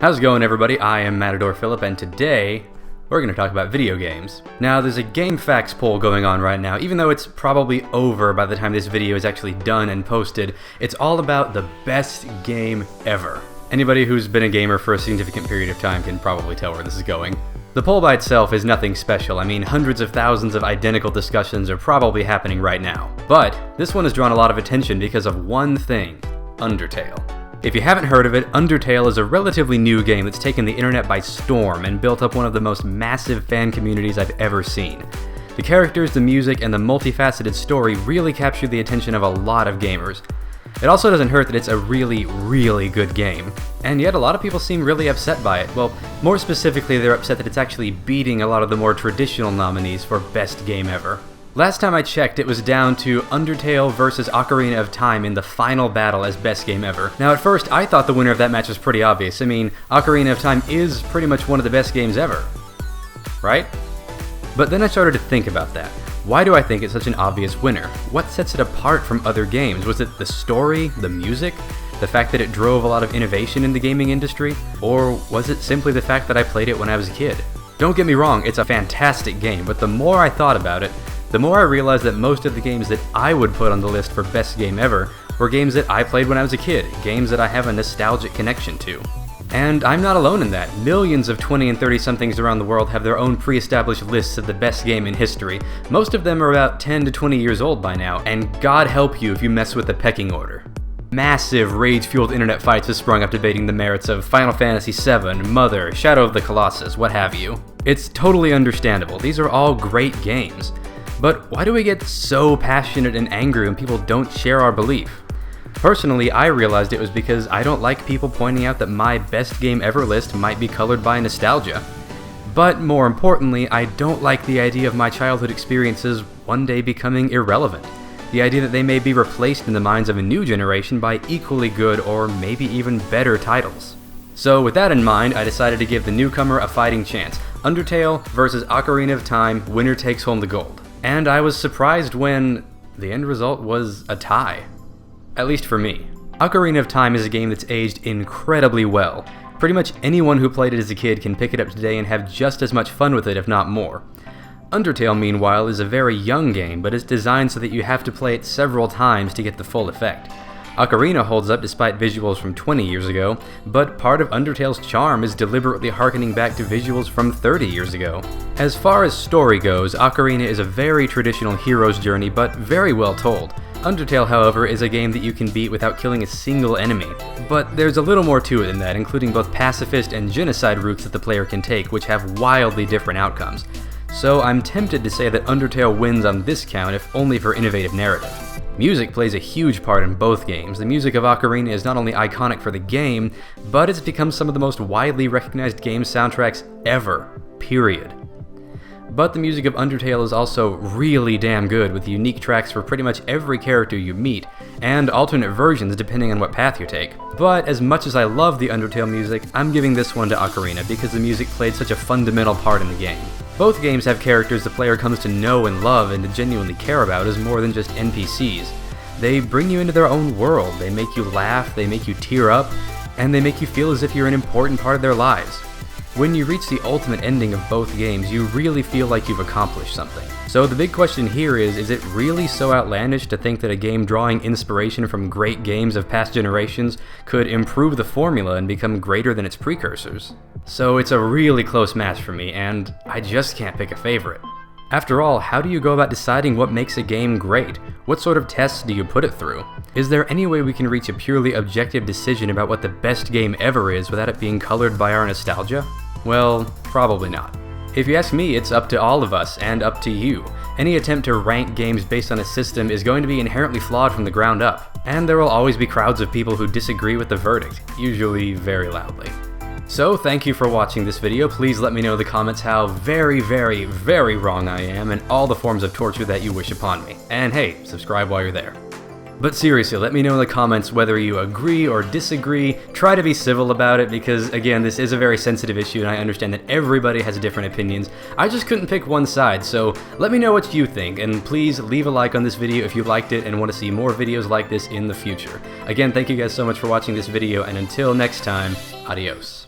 How's it going, everybody? I am Matadorphilip, and today we're going to talk about video games. Now, there's a GameFaqs poll going on right now. Even though it's probably over by the time this video is actually done and posted, it's all about the best game ever. Anybody who's been a gamer for a significant period of time can probably tell where this is going. The poll by itself is nothing special. I mean, hundreds of thousands of identical discussions are probably happening right now. But this one has drawn a lot of attention because of one thing: Undertale. If you haven't heard of it, Undertale is a relatively new game that's taken the internet by storm and built up one of the most massive fan communities I've ever seen. The characters, the music, and the multifaceted story really captured the attention of a lot of gamers. It also doesn't hurt that it's a really, really good game. And yet a lot of people seem really upset by it. Well, more specifically, they're upset that it's actually beating a lot of the more traditional nominees for best game ever. Last time I checked, it was down to Undertale versus Ocarina of Time in the final battle as best game ever. Now, at first, I thought the winner of that match was pretty obvious. I mean, Ocarina of Time is pretty much one of the best games ever, right? But then I started to think about that. Why do I think it's such an obvious winner? What sets it apart from other games? Was it the story, the music, the fact that it drove a lot of innovation in the gaming industry? Or was it simply the fact that I played it when I was a kid? Don't get me wrong, it's a fantastic game, but the more I thought about it, the more I realized that most of the games that I would put on the list for best game ever were games that I played when I was a kid, games that I have a nostalgic connection to. And I'm not alone in that. Millions of 20 and 30-somethings around the world have their own pre-established lists of the best game in history. Most of them are about 10 to 20 years old by now, and God help you if you mess with the pecking order. Massive rage-fueled internet fights have sprung up debating the merits of Final Fantasy VII, Mother, Shadow of the Colossus, what have you. It's totally understandable. These are all great games. But why do we get so passionate and angry when people don't share our belief? Personally, I realized it was because I don't like people pointing out that my best game ever list might be colored by nostalgia. But more importantly, I don't like the idea of my childhood experiences one day becoming irrelevant. The idea that they may be replaced in the minds of a new generation by equally good or maybe even better titles. So with that in mind, I decided to give the newcomer a fighting chance. Undertale versus Ocarina of Time, winner takes home the gold. And I was surprised when the end result was a tie. At least for me. Ocarina of Time is a game that's aged incredibly well. Pretty much anyone who played it as a kid can pick it up today and have just as much fun with it, if not more. Undertale, meanwhile, is a very young game, but it's designed so that you have to play it several times to get the full effect. Ocarina holds up despite visuals from 20 years ago, but part of Undertale's charm is deliberately harkening back to visuals from 30 years ago. As far as story goes, Ocarina is a very traditional hero's journey, but very well told. Undertale, however, is a game that you can beat without killing a single enemy. But there's a little more to it than that, including both pacifist and genocide routes that the player can take, which have wildly different outcomes. So I'm tempted to say that Undertale wins on this count, if only for innovative narrative. Music plays a huge part in both games. The music of Ocarina is not only iconic for the game, but it's become some of the most widely recognized game soundtracks ever, period. But the music of Undertale is also really damn good, with unique tracks for pretty much every character you meet, and alternate versions depending on what path you take. But as much as I love the Undertale music, I'm giving this one to Ocarina because the music played such a fundamental part in the game. Both games have characters the player comes to know and love and to genuinely care about as more than just NPCs. They bring you into their own world, they make you laugh, they make you tear up, and they make you feel as if you're an important part of their lives. When you reach the ultimate ending of both games, you really feel like you've accomplished something. So the big question here is it really so outlandish to think that a game drawing inspiration from great games of past generations could improve the formula and become greater than its precursors? So it's a really close match for me, and I just can't pick a favorite. After all, how do you go about deciding what makes a game great? What sort of tests do you put it through? Is there any way we can reach a purely objective decision about what the best game ever is without it being colored by our nostalgia? Well, probably not. If you ask me, it's up to all of us, and up to you. Any attempt to rank games based on a system is going to be inherently flawed from the ground up, and there will always be crowds of people who disagree with the verdict, usually very loudly. So thank you for watching this video. Please let me know in the comments how very, very, very wrong I am and all the forms of torture that you wish upon me. And hey, subscribe while you're there. But seriously, let me know in the comments whether you agree or disagree. Try to be civil about it because, again, this is a very sensitive issue and I understand that everybody has different opinions. I just couldn't pick one side, so let me know what you think, and please leave a like on this video if you liked it and want to see more videos like this in the future. Again, thank you guys so much for watching this video, and until next time, adios.